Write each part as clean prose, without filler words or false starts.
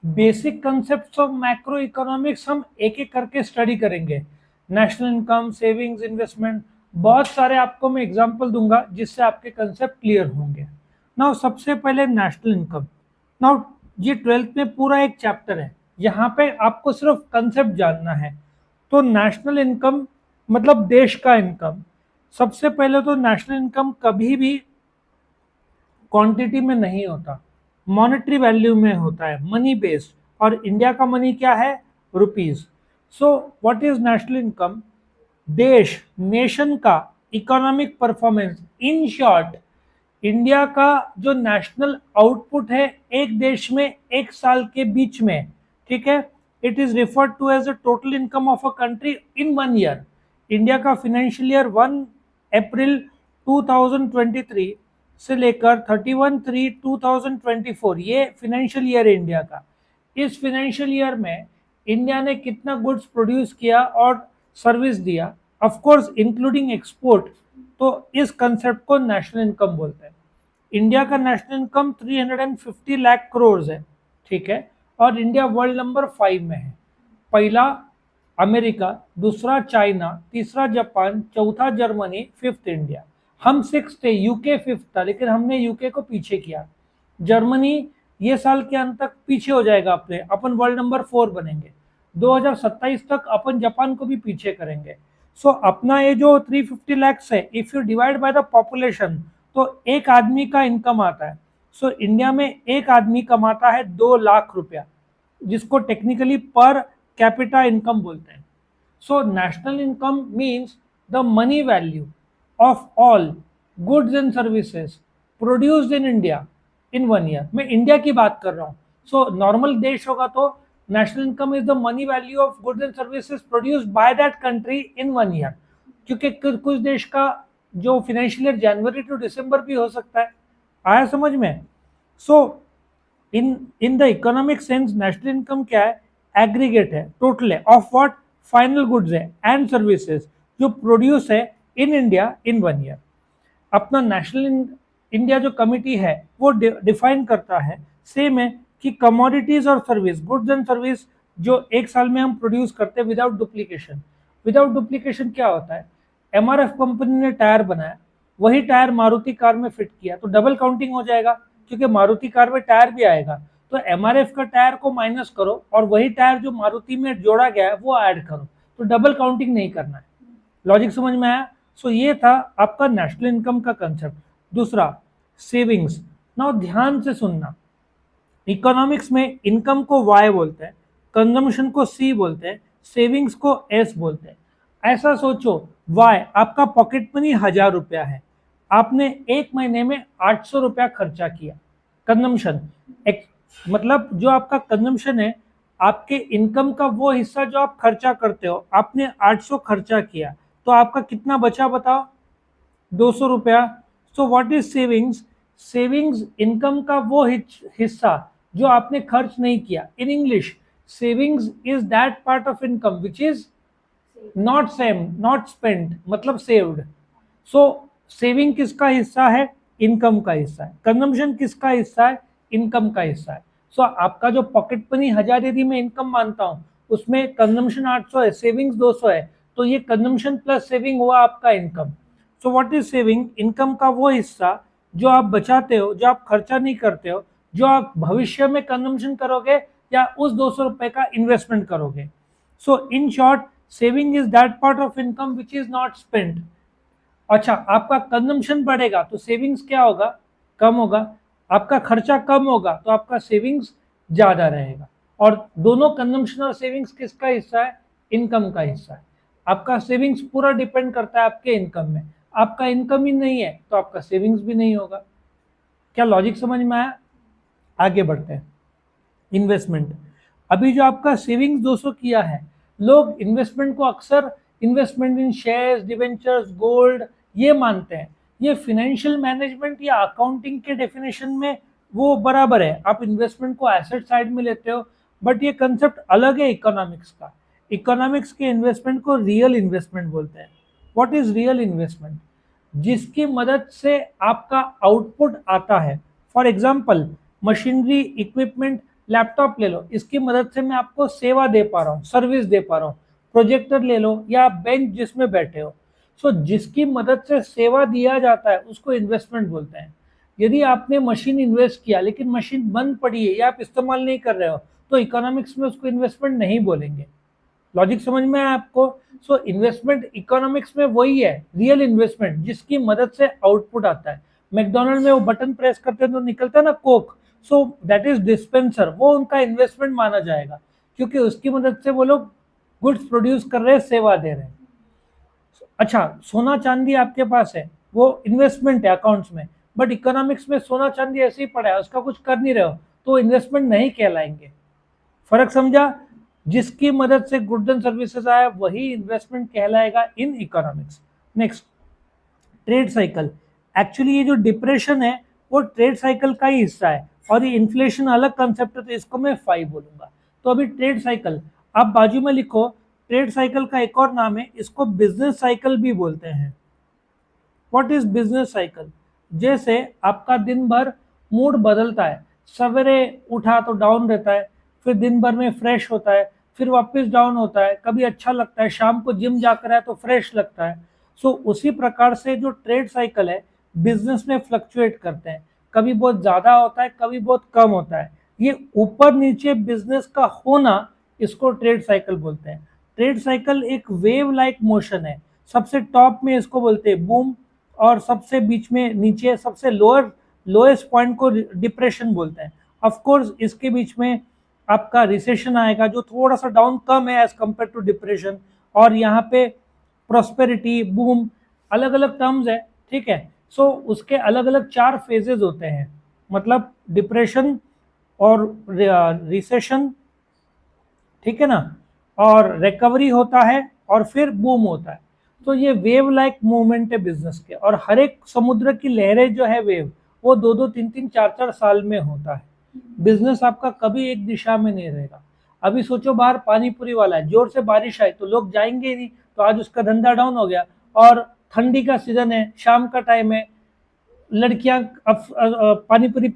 Basic concept of macro economics हम एक एक करके स्टडी करेंगे। नेशनल इनकम, सेविंग्स, इन्वेस्टमेंट, बहुत सारे आपको मैं एग्जांपल दूंगा जिससे आपके कंसेप्ट क्लियर होंगे। नाउ सबसे पहले नेशनल इनकम। नाउ ये 12th में पूरा एक चैप्टर है, यहाँ पे आपको सिर्फ कंसेप्ट जानना है। तो नेशनल इनकम मतलब देश का इनकम। सबसे पहले तो नेशनल इनकम कभी भी क्वांटिटी में नहीं होता, मॉनेटरी वैल्यू में होता है, मनी बेस्ड। और इंडिया का मनी क्या है? Rupees. So what is national income? देश, नेशन का economic performance. In short, India का जो नेशनल आउटपुट है एक देश में एक साल के बीच में, ठीक है, it is referred to as a total income of a country in 1 year. India का फाइनेंशियल ईयर 1 अप्रैल 2023 से लेकर 31/3/2024, ये फाइनेंशियल ईयर है इंडिया का। इस फाइनेंशियल ईयर में इंडिया ने कितना गुड्स प्रोड्यूस किया और सर्विस दिया, ऑफ कोर्स इंक्लूडिंग एक्सपोर्ट। तो इस कंसेप्ट को नेशनल इनकम बोलते हैं। इंडिया का नेशनल इनकम 350 लाख करोड़ है, ठीक है, और इंडिया वर्ल्ड नंबर 5 में है। पहला अमेरिका, दूसरा चाइना, तीसरा जापान, चौथा जर्मनी, फिफ्थ इंडिया। हम 6 थे, यूके 5th था, लेकिन हमने यूके को पीछे किया। जर्मनी ये साल के अंत तक पीछे हो जाएगा, अपने अपन वर्ल्ड नंबर 4 बनेंगे। 2027 तक अपन जापान को भी पीछे करेंगे। सो अपना ये जो 350 लैक्स है, if you divide by the population, तो एक आदमी का इनकम आता है। सो इंडिया में एक आदमी कमाता है 2 लाख रुपया, जिसको टेक्निकली पर कैपिटा इनकम बोलते हैं। So national income means the money value of all goods and services produced in India in 1 year. मैं इंडिया की बात कर रहा हूँ। सो नॉर्मल देश होगा तो national income is the money value of goods and services produced by that country in 1 year. क्योंकि कुछ देश का जो फाइनेंशियल ईयर जनवरी टू दिसंबर भी हो सकता है। आया समझ में? So in the economic sense national income क्या है? एग्रीगेट है, टोटल है, ऑफ व्हाट? फाइनल गुड्स है एंड सर्विसेज जो प्रोड्यूस है इन इंडिया इन 1 ईयर। अपना नेशनल इंडिया जो कमिटी है वो डिफाइन करता है, सेम है, कि कमोडिटीज और सर्विस, गुड्स एंड सर्विस जो एक साल में हम प्रोड्यूस करते हैं विदाउट डुप्लीकेशन। विदाउट डुप्लीकेशन क्या होता है? एमआरएफ कंपनी ने टायर बनाया, वही टायर मारुति कार में फिट किया तो डबल काउंटिंग हो जाएगा, क्योंकि मारुति कार में टायर भी आएगा। तो एमआरएफ का टायर को माइनस करो और वही टायर जो मारुति में जोड़ा गया है वो ऐड करो, तो डबल काउंटिंग नहीं करना है। लॉजिक समझ में आया? सो ये था आपका नेशनल इनकम का कंसेप्ट। दूसरा, सेविंग्स। नाउ ध्यान से सुनना, इकोनॉमिक्स में इनकम को वाई बोलते हैं, कंजम्पशन को सी बोलते हैं, सेविंग्स को एस बोलते हैं। ऐसा सोचो, वाई आपका पॉकेट मनी 1000 रुपया है, आपने एक महीने में 800 रुपया खर्चा किया। कंजम्पशन मतलब जो आपका कंजम्पशन है, आपके इनकम का वो हिस्सा जो आप खर्चा करते हो, आपने 800 खर्चा किया तो आपका कितना बचा बताओ? 200 रुपया। So what is savings? Savings income का वो हिस्सा जो आपने खर्च नहीं किया। In English, savings is that part of income which is not same, not spent, मतलब सेव्ड। सो सेविंग किसका हिस्सा है? इनकम का हिस्सा है। कंजम्पशन किसका हिस्सा है? इनकम का हिस्सा है। सो आपका जो पॉकेट मनी 1000 यदि मैं इनकम मानता हूं, उसमें कंजम्पशन 800 है, सेविंग्स 200 है, तो ये कंजम्पशन प्लस सेविंग हुआ आपका income. So what is saving? Income का वो हिस्सा जो आप बचाते हो, जो आप खर्चा नहीं करते हो, जो आप भविष्य में कंजम्पशन करोगे या उस 200 रुपए का इन्वेस्टमेंट करोगे। So in short, saving is that part of income which is not spent. अच्छा, आपका कंजम्पशन बढ़ेगा तो सेविंग्स क्या होगा? कम होगा। आपका खर्चा कम होगा तो आपका सेविंग्स ज्यादा रहेगा। और दोनों कंजम्पशन और सेविंग्स किसका हिस्सा है? इनकम का हिस्सा है। आपका सेविंग्स पूरा डिपेंड करता है आपके इनकम में। आपका इनकम ही नहीं है तो आपका सेविंग्स भी नहीं होगा। क्या लॉजिक समझ में आया? आगे बढ़ते हैं। इन्वेस्टमेंट। अभी जो आपका सेविंग्स 200 किया है, लोग इन्वेस्टमेंट को अक्सर इन्वेस्टमेंट इन शेयर्स, डिवेंचर्स, गोल्ड ये मानते हैं। ये फाइनेंशियल मैनेजमेंट या अकाउंटिंग के डेफिनेशन में वो बराबर है, आप इन्वेस्टमेंट को एसेट साइड में लेते हो, बट ये कंसेप्ट अलग है इकोनॉमिक्स का। इकोनॉमिक्स के इन्वेस्टमेंट को रियल इन्वेस्टमेंट बोलते हैं। What is real investment? जिसकी मदद से आपका आउटपुट आता है। For example, machinery, equipment, laptop ले लो, इसकी मदद से मैं आपको सेवा दे पा रहा हूँ, सर्विस दे पा रहा हूँ। प्रोजेक्टर ले लो या बेंच जिसमें बैठे हो। सो जिसकी मदद से सेवा दिया जाता है उसको इन्वेस्टमेंट बोलते हैं। यदि आपने मशीन इन्वेस्ट किया लेकिन मशीन बंद पड़ी है या आप इस्तेमाल नहीं कर रहे हो, तो इकोनॉमिक्स में उसको इन्वेस्टमेंट नहीं बोलेंगे। लॉजिक समझ में आया आपको? सो इन्वेस्टमेंट इकोनॉमिक्स में वही है, रियल इन्वेस्टमेंट, जिसकी मदद से आउटपुट आता है। मैकडोनल्ड में वो बटन प्रेस करते हैं तो निकलता है ना Coke, so that is dispenser, वो उनका इन्वेस्टमेंट माना जाएगा, क्योंकि उसकी मदद से वो लोग गुड्स प्रोड्यूस कर रहे हैं, सेवा दे रहे हैं। अच्छा, सोना चांदी आपके पास है, वो इन्वेस्टमेंट है अकाउंट्स में, बट इकोनॉमिक्स में सोना चांदी ऐसे ही पड़ा है, उसका कुछ कर नहीं रहे हो, तो इन्वेस्टमेंट नहीं कहलाएंगे। फर्क समझा? जिसकी मदद से गुड्स एंड सर्विसेज आया वही इन्वेस्टमेंट कहलाएगा in economics. Next, trade cycle. Actually ये जो डिप्रेशन है वो ट्रेड साइकिल का ही हिस्सा है, और ये इन्फ्लेशन अलग कंसेप्ट है, तो इसको मैं 5 बोलूंगा। तो अभी ट्रेड साइकिल आप बाजू में लिखो। ट्रेड साइकिल का एक और नाम है, इसको बिजनेस साइकिल भी बोलते हैं। What is business cycle? जैसे आपका दिन भर मूड बदलता है, सवेरे उठा तो डाउन रहता है, फिर दिन भर में फ्रेश होता है, फिर वापस डाउन होता है, कभी अच्छा लगता है, शाम को जिम जाकर आए तो फ्रेश लगता है। सो उसी प्रकार से जो ट्रेड साइकिल है बिजनेस में फ्लक्चुएट करते हैं, कभी बहुत ज्यादा होता है, कभी बहुत कम होता है। ये ऊपर नीचे बिजनेस का होना, इसको ट्रेड साइकिल बोलते हैं। ट्रेड साइकिल एक वेव लाइक मोशन है। सबसे टॉप में इसको बोलते हैं बूम, और सबसे बीच में नीचे सबसे लोएस्ट पॉइंट को डिप्रेशन बोलते हैं। ऑफ कोर्स इसके बीच में आपका रिसेशन आएगा जो थोड़ा सा डाउन कम है एज कंपेयर टू डिप्रेशन, और यहाँ पे प्रोस्पेरिटी, बूम, अलग अलग टर्म्स है, ठीक है। सो उसके अलग अलग 4 फेजेस होते हैं, मतलब डिप्रेशन और रिसेशन, ठीक है ना, और रिकवरी होता है और फिर बूम होता है। तो ये वेव लाइक मूवमेंट है बिजनेस के, और हर एक समुद्र की लहरें जो है वेव, वो 2-2, 3-3, 4-4 साल में होता है। बिजनेस आपका कभी एक दिशा में नहीं रहेगा। अभी सोचो बाहर पानी पूरी वाला है, जोर से बारिश आई तो लोग जाएंगे ही नहीं, तो आज उसका धंधा डाउन हो गया। और ठंडी का सीजन है, शाम का टाइम है, लड़कियां पानी पूरी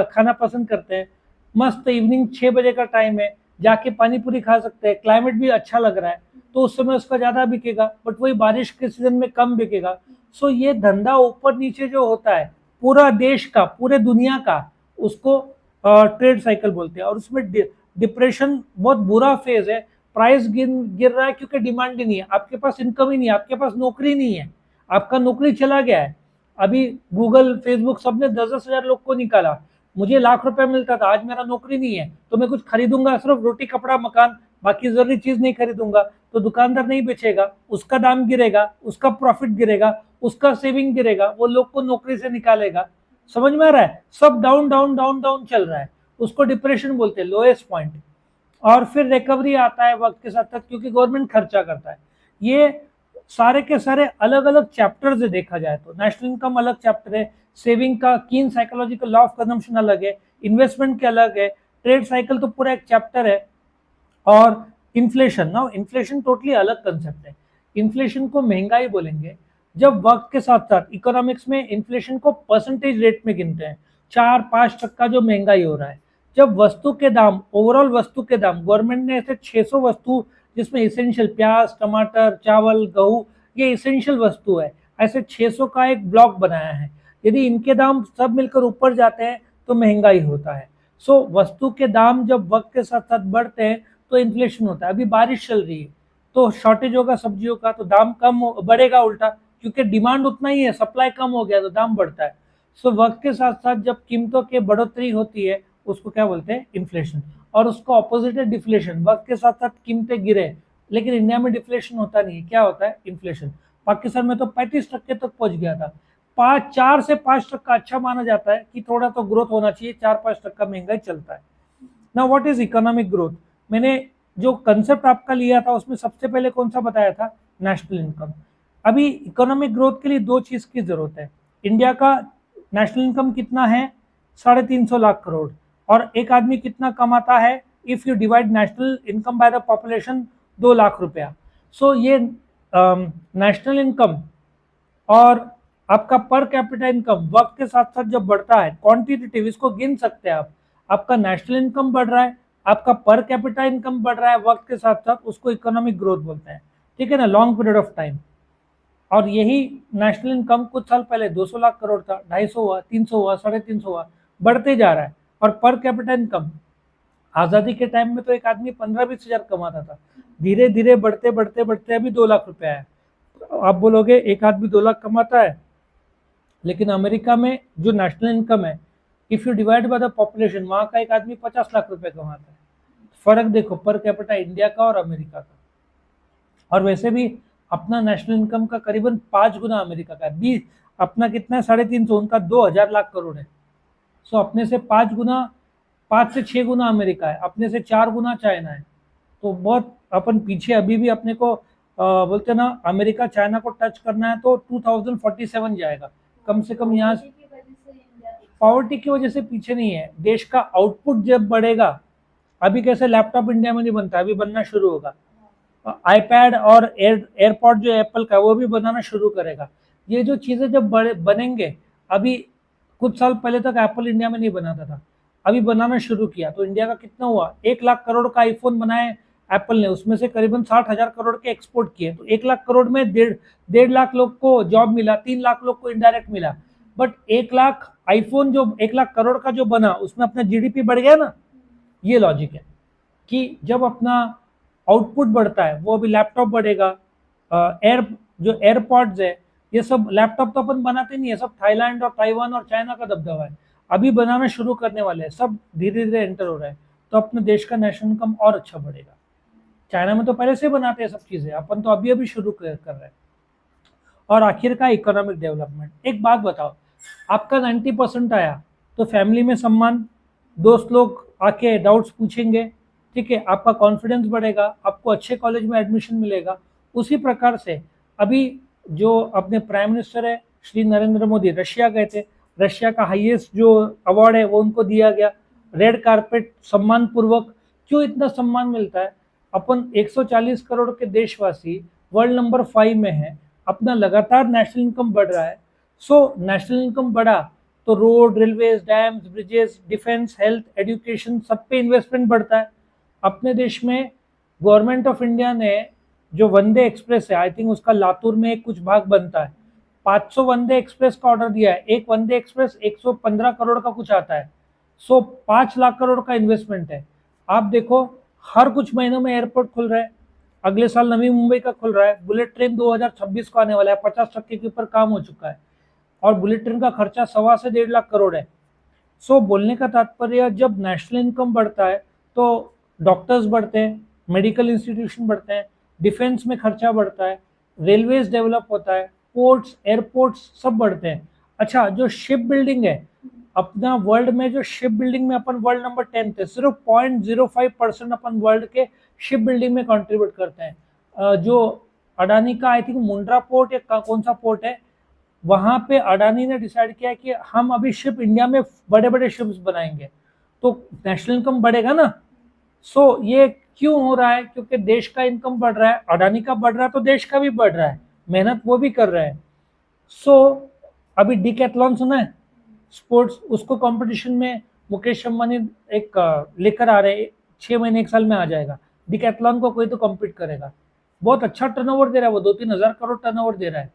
खाना पसंद करते हैं, मस्त इवनिंग 6 बजे का टाइम है, जाके पानी पूरी खा सकते हैं, क्लाइमेट भी अच्छा लग रहा है, तो उस समय उसका ज्यादा बिकेगा, बट वही बारिश के सीजन में कम बिकेगा। सो ये धंधा ऊपर नीचे जो होता है पूरा देश का, पूरे दुनिया का, उसको ट्रेड साइकिल बोलते हैं। और उसमें डिप्रेशन बहुत बुरा फेज है, प्राइस गिर रहा है क्योंकि डिमांड ही नहीं है, आपके पास इनकम ही नहीं है, आपके पास नौकरी नहीं है, आपका नौकरी चला गया है। अभी गूगल, फेसबुक, सबने 10-10 हजार लोग को निकाला। मुझे ₹1,00,000 मिलता था, आज मेरा नौकरी नहीं है, तो मैं कुछ खरीदूंगा सिर्फ रोटी कपड़ा मकान, बाकी जरूरी चीज नहीं खरीदूंगा, तो दुकानदार नहीं बेचेगा, उसका दाम गिरेगा, उसका प्रॉफिट गिरेगा, उसका सेविंग गिरेगा, वो लोग को नौकरी से निकालेगा। समझ में आ रहा है? सब डाउन डाउन डाउन डाउन चल रहा है, उसको डिप्रेशन बोलते हैं, लोएस्ट पॉइंट। और फिर रिकवरी आता है वक्त के साथ साथ, क्योंकि गवर्नमेंट खर्चा करता है। ये सारे के सारे अलग अलग चैप्टर्स है, देखा जाए तो नेशनल इनकम अलग चैप्टर है, सेविंग का कीन साइकोलॉजिकल लॉ ऑफ कंजम्पशन अलग है, इन्वेस्टमेंट के अलग है, ट्रेड साइकिल तो पूरा एक चैप्टर है। और इन्फ्लेशन, ना इन्फ्लेशन टोटली अलग कंसेप्ट है। इन्फ्लेशन को महंगाई बोलेंगे जब वक्त के साथ साथ इकोनॉमिक्स में इन्फ्लेशन को परसेंटेज रेट में गिनते हैं, 4-5% जो महंगाई हो रहा है। जब वस्तु के दाम, ओवरऑल वस्तु के दाम, गवर्नमेंट ने ऐसे 600 वस्तु, जिसमें इसेंशियल प्याज, टमाटर, चावल, गेहूं, ये इसेंशियल वस्तु है, ऐसे 600 का एक ब्लॉक बनाया है। यदि इनके दाम सब मिलकर ऊपर जाते हैं तो महंगाई होता है। सो वस्तु के दाम जब वक्त के साथ साथ बढ़ते हैं तो इन्फ्लेशन होता है। अभी बारिश चल रही है तो शॉर्टेज होगा सब्जियों का, तो दाम कम बढ़ेगा उल्टा, क्योंकि डिमांड उतना ही है, सप्लाई कम हो गया तो दाम बढ़ता है। सो वक्त के साथ साथ जब कीमतों की बढ़ोतरी होती है उसको क्या बोलते हैं? इन्फ्लेशन। और उसको ऑपोजिट है डिफ्लेशन, वक्त के साथ साथ कीमतें गिरे, लेकिन इंडिया में डिफ्लेशन होता नहीं है, क्या होता है? इन्फ्लेशन। पाकिस्तान में तो 35% तक पहुंच गया था। 4 से 5% अच्छा माना जाता है कि थोड़ा तो ग्रोथ होना चाहिए, 4-5% महंगाई चलता है। ना व्हाट इज इकोनॉमिक ग्रोथ? मैंने जो कंसेप्ट आपका लिया था उसमें सबसे पहले कौन सा बताया था? National income. अभी इकोनॉमिक ग्रोथ के लिए 2 चीज की जरूरत है। इंडिया का नेशनल इनकम कितना है? 350 लाख करोड़। और एक आदमी कितना कमाता है? If you divide national income by the population, 2 lakh रुपया। सो ये नेशनल इनकम और आपका पर कैपिटा इनकम वक्त के साथ साथ जब बढ़ता है, क्वांटिटेटिव, इसको गिन सकते हैं आप। आपका नेशनल इनकम बढ़ रहा है, आपका पर कैपिटा इनकम बढ़ रहा है वक्त के साथ साथ, उसको इकोनॉमिक ग्रोथ बोलते हैं, ठीक है ना, लॉन्ग पीरियड ऑफ टाइम। और यही नेशनल इनकम कुछ साल पहले 200 लाख करोड़ था, 250 हुआ, 300 हुआ, 350 हुआ, बढ़ते जा रहा है। और पर कैपिटा इनकम आजादी के टाइम में तो एक आदमी 15-20 हजार कमाता था, धीरे धीरे बढ़ते बढ़ते बढ़ते अभी 2 लाख रुपया है। आप बोलोगे एक आदमी 2 लाख कमाता है, लेकिन अमेरिका में जो नेशनल इनकम है, if you divide by the population, वहां का एक आदमी 50 लाख रुपए कमाता है। फर्क देखो पर कैपिटा इंडिया का और अमेरिका का। और वैसे भी अपना नेशनल इनकम का करीबन 5 गुना अमेरिका का है। 20 अपना कितना है, 350, उनका 2000 लाख करोड़ है। सो अपने से 5 गुना, 5 से 6 गुना अमेरिका है, अपने से 4 गुना चाइना है। तो बहुत अपन पीछे अभी भी अपने को बोलते हैं ना, अमेरिका चाइना को टच करना है तो 2047 जाएगा कम से कम। यहाँ पॉवर्टी की वजह से पीछे नहीं है, देश का आउटपुट जब बढ़ेगा, अभी कैसे लैपटॉप इंडिया में नहीं बनता, अभी बनना शुरू होगा। आईपैड और एयरपॉड जो एप्पल का, वो भी बनाना शुरू करेगा। ये जो चीज़ें जब बनेंगे, अभी कुछ साल पहले तक एप्पल इंडिया में नहीं बनाता था, अभी बनाना शुरू किया, तो इंडिया का कितना हुआ, 1 लाख करोड़ का आईफोन बनाए एप्पल ने, उसमें से करीबन 60,000 करोड़ के एक्सपोर्ट किए। तो 1 लाख करोड़ में 1.5 लाख लोग को जॉब मिला, 3 लाख लोग को इनडायरेक्ट मिला। बट 1 लाख आईफोन जो 1 लाख करोड़ का जो बना, उसमें अपना जीडीपी बढ़ गया ना। ये लॉजिक है कि जब अपना आउटपुट बढ़ता है, वो अभी लैपटॉप बढ़ेगा, जो एयरपॉड्स है, ये सब लैपटॉप तो अपन बनाते नहीं है, सब थाईलैंड और ताइवान और चाइना का दबदबा है, अभी बनाना शुरू करने वाले हैं, सब धीरे धीरे एंटर हो रहा है। तो अपने देश का नेशनल इनकम और अच्छा बढ़ेगा। चाइना में तो पहले से बनाते हैं सब चीजें, अपन तो अभी अभी शुरू कर रहे हैं। और आखिर का इकोनॉमिक डेवलपमेंट। एक बात बताओ, आपका 90% आया तो फैमिली में सम्मान, दोस्त लोग आके डाउट्स पूछेंगे, ठीक है, आपका कॉन्फिडेंस बढ़ेगा, आपको अच्छे कॉलेज में एडमिशन मिलेगा। उसी प्रकार से अभी जो अपने प्राइम मिनिस्टर है श्री नरेंद्र मोदी, रशिया गए थे, रशिया का हाईएस्ट जो अवार्ड है वो उनको दिया गया, रेड कारपेट, सम्मान पूर्वक। क्यों इतना सम्मान मिलता है? अपन 140 करोड़ के देशवासी वर्ल्ड नंबर 5 में है, अपना लगातार नेशनल इनकम बढ़ रहा है। सो नेशनल इनकम बढ़ा तो road, railways, dams, bridges, defence, health, education, सब पे इन्वेस्टमेंट बढ़ता है। अपने देश में गवर्नमेंट ऑफ इंडिया ने जो वंदे एक्सप्रेस है, आई थिंक उसका लातूर में कुछ भाग बनता है, 500 वंदे एक्सप्रेस का ऑर्डर दिया है। एक वंदे एक्सप्रेस 115 करोड़ का कुछ आता है। सो 5 लाख करोड़ का इन्वेस्टमेंट है। आप देखो, हर कुछ महीनों में एयरपोर्ट खुल रहा है, अगले साल नवी मुंबई का खुल रहा है, बुलेट ट्रेन 2026 को आने वाला है, 50% के ऊपर काम हो चुका है, और बुलेट ट्रेन का खर्चा 1.25 से 1.5 लाख करोड़ है। सो बोलने का तात्पर्य, जब नेशनल इनकम बढ़ता है तो डॉक्टर्स बढ़ते हैं, मेडिकल इंस्टीट्यूशन बढ़ते हैं, डिफेंस में खर्चा बढ़ता है, रेलवेज डेवलप होता है, पोर्ट्स, एयरपोर्ट्स सब बढ़ते हैं। अच्छा, जो शिप बिल्डिंग है, अपना वर्ल्ड में जो शिप बिल्डिंग में अपन वर्ल्ड नंबर 10 थे, सिर्फ 0.05% अपन वर्ल्ड के शिप बिल्डिंग में कंट्रीब्यूट करते हैं। जो अडानी का आई थिंक मुंड्रा पोर्ट या कौन सा पोर्ट है, वहां पे अडानी ने डिसाइड किया कि हम अभी शिप इंडिया में बड़े बड़े शिप्स बनाएंगे, तो नेशनल इनकम बढ़ेगा ना। सो ये क्यों हो रहा है? क्योंकि देश का इनकम बढ़ रहा है, अडानी का बढ़ रहा है तो देश का भी बढ़ रहा है, मेहनत वो भी कर रहे हैं। सो अभी डिकैथलॉन सुना है, स्पोर्ट्स, उसको कंपटीशन में मुकेश अंबानी एक लेकर आ रहे हैं, 6 महीने 1 साल में आ जाएगा। डिकैथलॉन को कोई तो कम्पीट करेगा, बहुत अच्छा टर्नओवर दे रहा है वो, 2-3 हजार करोड़ टर्नओवर दे रहा है।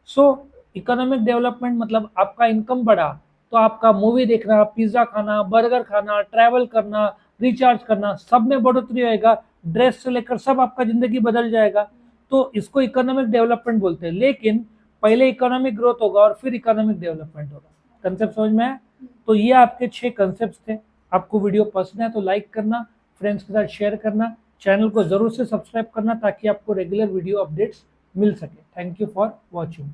सो इकोनॉमिक डेवलपमेंट मतलब आपका इनकम बढ़ा तो आपका मूवी देखना, पिज्जा खाना, बर्गर खाना, ट्रैवल करना, रिचार्ज करना, सब में बढ़ोतरी होएगा, ड्रेस से लेकर सब, आपका जिंदगी बदल जाएगा। तो इसको इकोनॉमिक डेवलपमेंट बोलते हैं। लेकिन पहले इकोनॉमिक ग्रोथ होगा और फिर इकोनॉमिक डेवलपमेंट होगा। कंसेप्ट समझ में आया? तो ये आपके 6 कंसेप्ट थे। आपको वीडियो पसंद है तो लाइक करना, फ्रेंड्स के साथ शेयर करना, चैनल को जरूर से सब्सक्राइब करना ताकि आपको रेगुलर वीडियो अपडेट्स मिल सके। Thank you for watching.